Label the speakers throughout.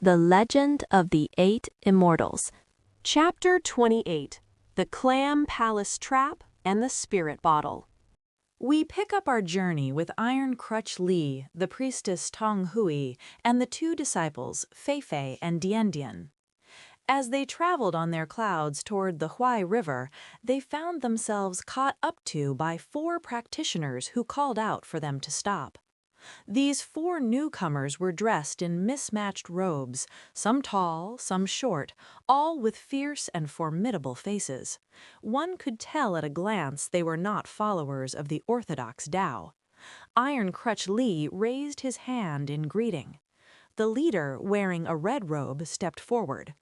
Speaker 1: The Legend of the Eight Immortals.
Speaker 2: Chapter 28. The Clam Palace Trap and the Spirit Bottle. We pick up our journey with Iron Crutch Li, the priestess Tong Hui, and the two disciples, Fei Fei and Dian Dian. As they traveled on their clouds toward the Huai River, they found themselves caught up to by 4 practitioners who called out for them to stop. These 4 newcomers were dressed in mismatched robes, some tall, some short, all with fierce and formidable faces. One could tell at a glance they were not followers of the orthodox Dao. Iron Crutch Li raised his hand in greeting. The leader, wearing a red robe, stepped forward.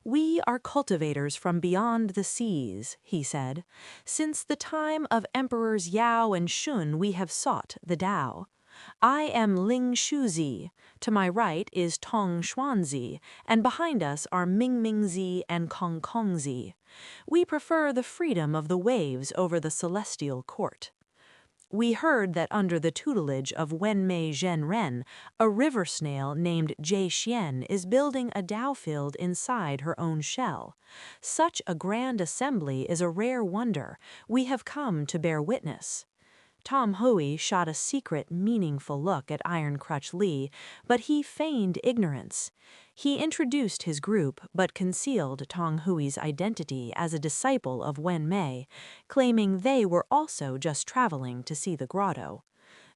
Speaker 2: "We are cultivators from beyond the seas," he said. "Since the time of Emperors Yao and Shun we have sought the Dao. I am Ling Shuzi, to my right is Tong Xuanzi, and behind us are Ming Mingzi and Kong Kongzi. We prefer the freedom of the waves over the celestial court. We heard that under the tutelage of Wenmei Zhenren, a river snail named Jie Xian is building a Dao field inside her own shell. Such a grand assembly is a rare wonder. We have come to bear witness." Tom Hui shot a secret, meaningful look at Iron Crutch Li, but he feigned ignorance. He introduced his group, but concealed Tong Hui's identity as a disciple of Wen Mei, claiming they were also just traveling to see the grotto.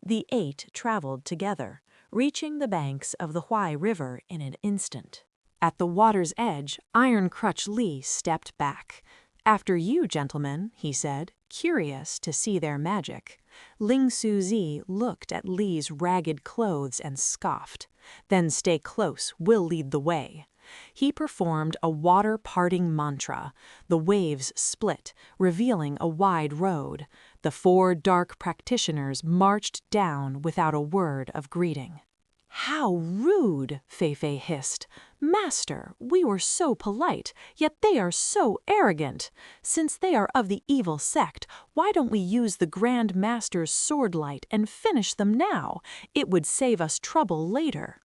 Speaker 2: The 8 traveled together, reaching the banks of the Huai River in an instant. At the water's edge, Iron Crutch Li stepped back. "After you, gentlemen," he said, curious to see their magic. Ling Suzi looked at Li's ragged clothes and scoffed. "Then stay close, we'll lead the way." He performed a water-parting mantra. The waves split, revealing a wide road. The 4 dark practitioners marched down without a word of greeting. "How rude!" Fei Fei hissed. "Master, we were so polite, yet they are so arrogant. Since they are of the evil sect, why don't we use the Grand Master's sword light and finish them now? It would save us trouble later."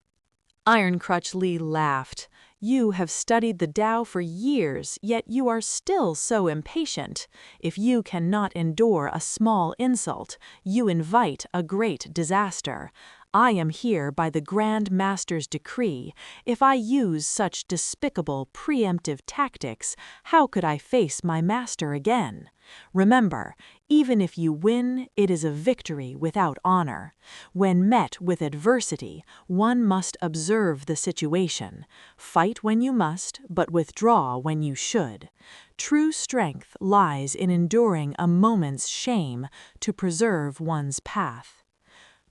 Speaker 2: Iron Crutch Li laughed. "You have studied the Dao for years, yet you are still so impatient. If you cannot endure a small insult, you invite a great disaster. I am here by the Grand Master's decree. If I use such despicable, preemptive tactics, how could I face my master again? Remember, even if you win, it is a victory without honor. When met with adversity, one must observe the situation. Fight when you must, but withdraw when you should. True strength lies in enduring a moment's shame to preserve one's path."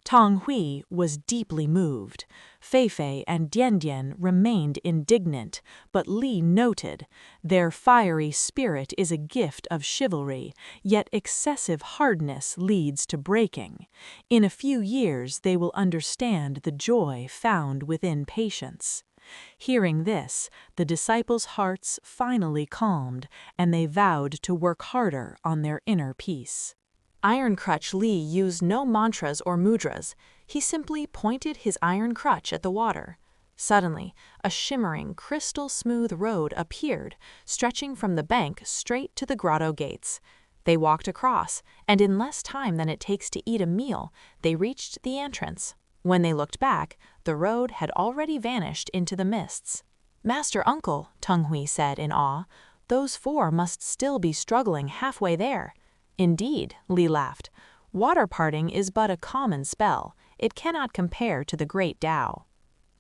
Speaker 2: Tong Hui was deeply moved. Fei Fei and Dian Dian remained indignant, but Li noted, "Their fiery spirit is a gift of chivalry, yet excessive hardness leads to breaking. In a few years they will understand the joy found within patience." Hearing this, the disciples' hearts finally calmed, and they vowed to work harder on their inner peace. Iron Crutch Li used no mantras or mudras. He simply pointed his iron crutch at the water. Suddenly, a shimmering, crystal-smooth road appeared, stretching from the bank straight to the grotto gates. They walked across, and in less time than it takes to eat a meal, they reached the entrance. When they looked back, the road had already vanished into the mists. "Master Uncle," Tong Hui said in awe, "those 4 must still be struggling halfway there." "Indeed," Li laughed. "Water parting is but a common spell. It cannot compare to the Great Dao."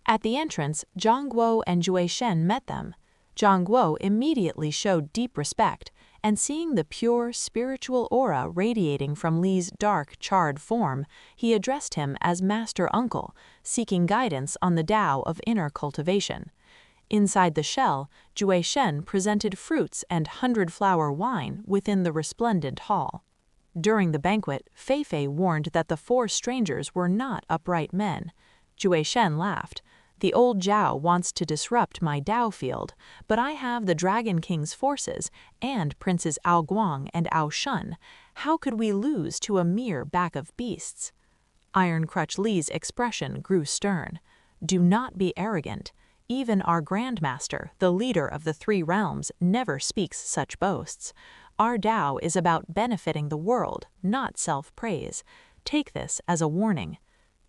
Speaker 2: At the entrance, Zhang Guo and Jue Shen met them. Zhang Guo immediately showed deep respect, and seeing the pure, spiritual aura radiating from Li's dark, charred form, he addressed him as Master Uncle, seeking guidance on the Dao of inner cultivation. Inside the shell, Jue Shen presented fruits and 100-flower wine within the resplendent hall. During the banquet, Fei Fei warned that the 4 strangers were not upright men. Jue Shen laughed. "The old Zhao wants to disrupt my Dao field, but I have the Dragon King's forces and Princes Ao Guang and Ao Shun. How could we lose to a mere pack of beasts?" Iron Crutch Li's expression grew stern. "Do not be arrogant. Even our Grandmaster, the leader of the three realms, never speaks such boasts. Our Dao is about benefiting the world, not self-praise. Take this as a warning."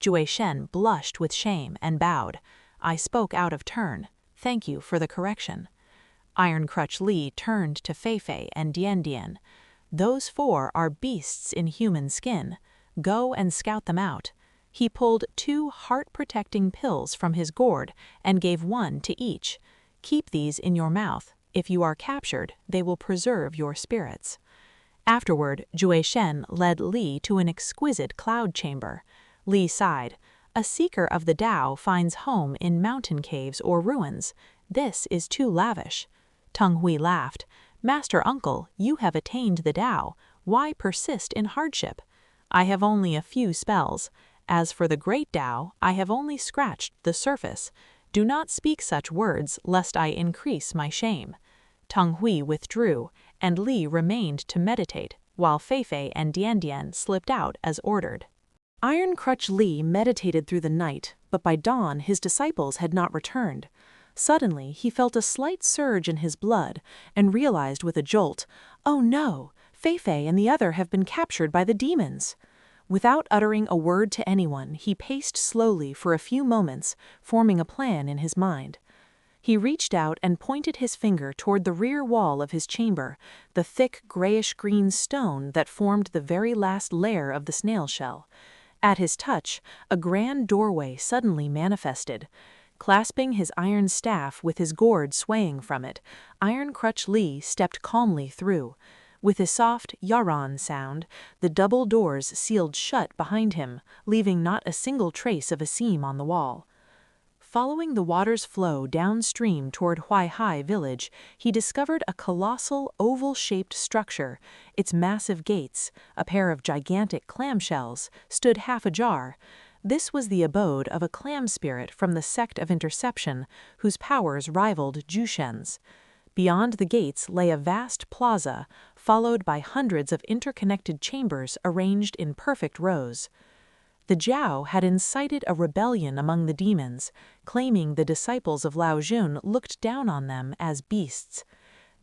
Speaker 2: Jue Shen blushed with shame and bowed. "I spoke out of turn. Thank you for the correction." Iron Crutch Li turned to Fei Fei and Dian Dian. "Those four are beasts in human skin. Go and scout them out." He pulled 2 heart-protecting pills from his gourd and gave 1 to each. "Keep these in your mouth. If you are captured, they will preserve your spirits." Afterward, Jue Shen led Li to an exquisite cloud chamber. Li sighed. "A seeker of the Dao finds home in mountain caves or ruins. This is too lavish." Teng Hui laughed. "Master Uncle, you have attained the Dao. Why persist in hardship? I have only a few spells. As for the Great Dao, I have only scratched the surface. Do not speak such words, lest I increase my shame." Teng Hui withdrew, and Li remained to meditate, while Fei Fei and Dian Dian slipped out as ordered. Iron Crutch Li meditated through the night, but by dawn his disciples had not returned. Suddenly he felt a slight surge in his blood, and realized with a jolt, "Oh no, Fei Fei and the other have been captured by the demons." Without uttering a word to anyone, he paced slowly for a few moments, forming a plan in his mind. He reached out and pointed his finger toward the rear wall of his chamber, the thick grayish-green stone that formed the very last layer of the Snail-Shell. At his touch, a grand doorway suddenly manifested. Clasping his iron staff with his gourd swaying from it, Iron Crutch Li stepped calmly through. With a soft yaran sound, the double doors sealed shut behind him, leaving not a single trace of a seam on the wall. Following the water's flow downstream toward Huaihai village, he discovered a colossal oval-shaped structure. Its massive gates, a pair of gigantic clamshells, stood half ajar. This was the abode of a clam spirit from the sect of interception, whose powers rivaled Jushen's. Beyond the gates lay a vast plaza, followed by hundreds of interconnected chambers arranged in perfect rows. The Jiao had incited a rebellion among the demons, claiming the disciples of Lao Jun looked down on them as beasts.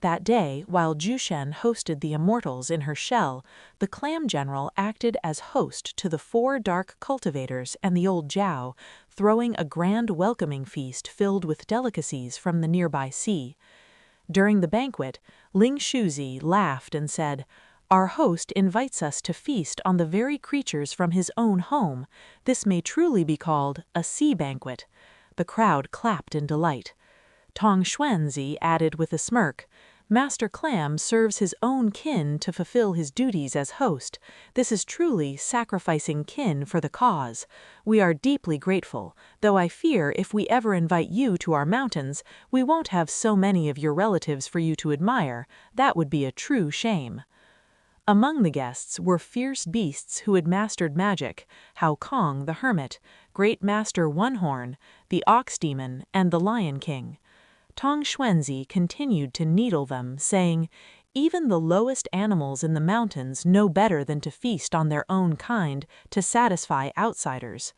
Speaker 2: That day, while Jushen hosted the Immortals in her shell, the Clam General acted as host to the 4 dark cultivators and the old Jiao, throwing a grand welcoming feast filled with delicacies from the nearby sea. During the banquet, Ling Shuzi laughed and said, "Our host invites us to feast on the very creatures from his own home. This may truly be called a sea banquet." The crowd clapped in delight. Tong Xuanzi added with a smirk, "Master Clam serves his own kin to fulfill his duties as host. This is truly sacrificing kin for the cause. We are deeply grateful, though I fear if we ever invite you to our mountains, we won't have so many of your relatives for you to admire. That would be a true shame." Among the guests were fierce beasts who had mastered magic, Hao Kong the Hermit, Great Master One Horn, the Ox Demon, and the Lion King. Tong Xuanzi continued to needle them, saying, "Even the lowest animals in the mountains know better than to feast on their own kind to satisfy outsiders."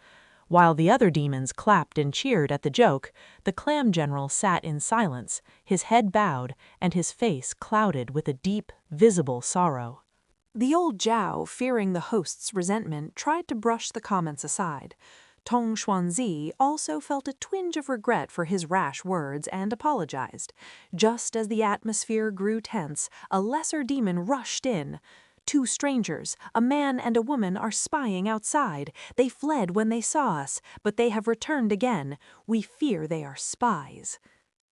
Speaker 2: While the other demons clapped and cheered at the joke, the Clam General sat in silence, his head bowed and his face clouded with a deep, visible sorrow. The old Jiao, fearing the host's resentment, tried to brush the comments aside. Tong Xuanzi also felt a twinge of regret for his rash words and apologized. Just as the atmosphere grew tense, a lesser demon rushed in. "2 strangers, a man and a woman, are spying outside. They fled when they saw us, but they have returned again. We fear they are spies."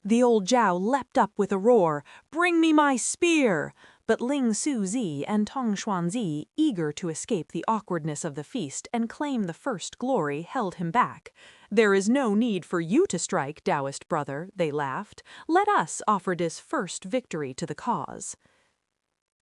Speaker 2: The old Jiao leapt up with a roar, "Bring me my spear!" But Ling Suzi and Tong Xuanzi, eager to escape the awkwardness of the feast and claim the first glory, held him back. "There is no need for you to strike, Taoist brother," they laughed. "Let us offer this first victory to the cause."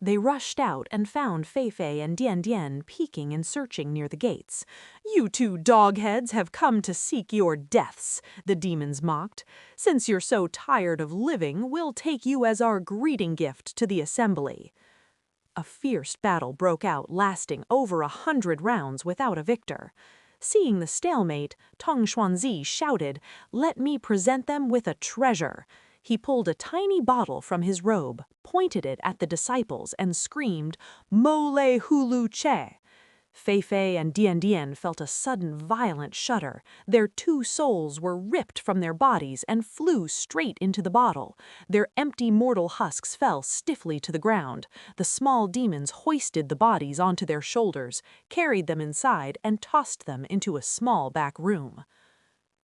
Speaker 2: They rushed out and found Fei Fei and Dian Dian peeking and searching near the gates. "You 2 dogheads have come to seek your deaths," the demons mocked. "Since you're so tired of living, we'll take you as our greeting gift to the assembly." A fierce battle broke out, lasting over 100 rounds without a victor. Seeing the stalemate, Tong Xuanzi shouted, "Let me present them with a treasure." He pulled a tiny bottle from his robe, pointed it at the disciples, and screamed, "Mole hulu che!" Fei Fei and Dian Dian felt a sudden violent shudder. Their two souls were ripped from their bodies and flew straight into the bottle. Their empty mortal husks fell stiffly to the ground. The small demons hoisted the bodies onto their shoulders, carried them inside, and tossed them into a small back room.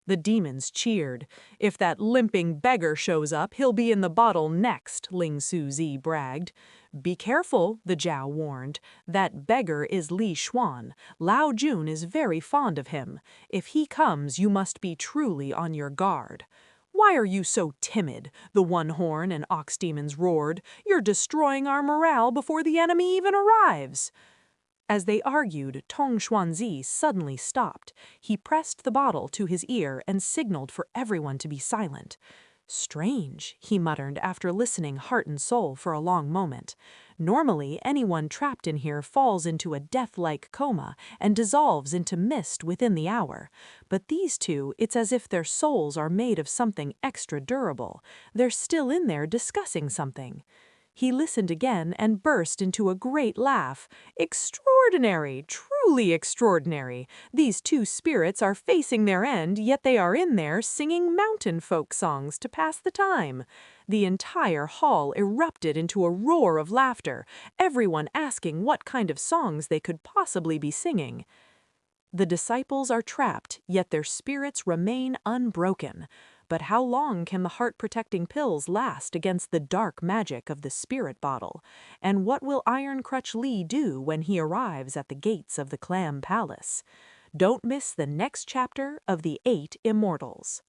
Speaker 2: The demons cheered. "If that limping beggar shows up, he'll be in the bottle next," Ling Su-zi bragged. "Be careful," the Zhao warned. "That beggar is Li Xuan. Lao Jun is very fond of him. If he comes, you must be truly on your guard." "Why are you so timid?" the one-horn and ox demons roared. "You're destroying our morale before the enemy even arrives." As they argued, Tong Xuanzi suddenly stopped. He pressed the bottle to his ear and signaled for everyone to be silent. "Strange," he muttered after listening heart and soul for a long moment. "Normally, anyone trapped in here falls into a death-like coma and dissolves into mist within the hour. But these two, it's as if their souls are made of something extra durable. They're still in there discussing something." He listened again and burst into a great laugh. "Extraordinary, truly extraordinary. These two spirits are facing their end, yet they are in there singing mountain folk songs to pass the time." The entire hall erupted into a roar of laughter, everyone asking what kind of songs they could possibly be singing. The disciples are trapped, yet their spirits remain unbroken. But how long can the heart-protecting pills last against the dark magic of the spirit bottle? And what will Iron Crutch Li do when he arrives at the gates of the Clam Palace? Don't miss the next chapter of the Eight Immortals.